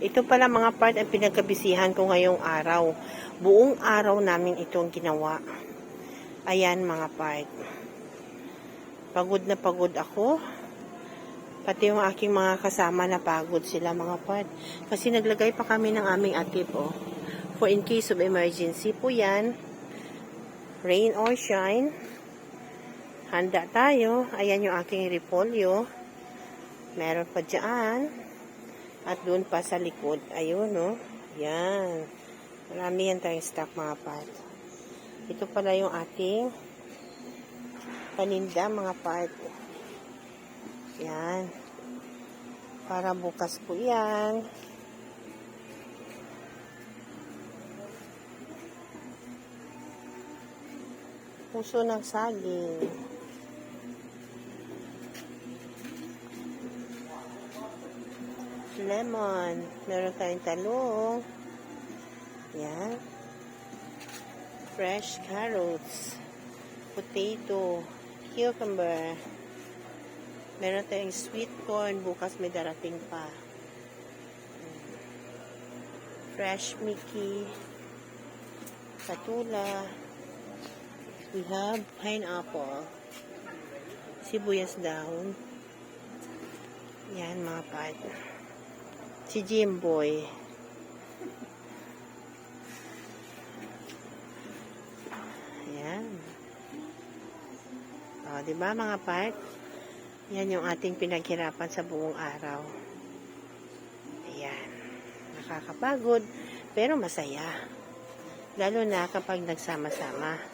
Ito pala mga part ang pinagkabisihan ko ngayong araw. Buong araw namin itong ginawa. Ayan mga part. Pagod na pagod ako. Pati yung aking mga kasama na pagod sila mga part. Kasi naglagay pa kami ng aming atip oh. For in case of emergency po yan. Rain or shine. Handa tayo. Ayan yung aking repolyo. Meron pa dyan. At doon pa sa likod. Ayun, no? Yan. Marami yan tayong stock, mga part. Ito pala yung ating paninda, mga part. Yan. Para bukas po yan. Puso ng saging. Lemon. Meron tayong talong. Yan. Fresh carrots. Potato. Cucumber. Meron tayong sweet corn. Bukas may darating pa. Fresh Mickey. Patula. We have pineapple. Sibuyas down. Yan mga part. Si Jimboy. Ayan. O, diba mga part? Yan yung ating pinaghirapan sa buong araw. Ayan. Nakakapagod, pero masaya. Lalo na kapag nagsama-sama.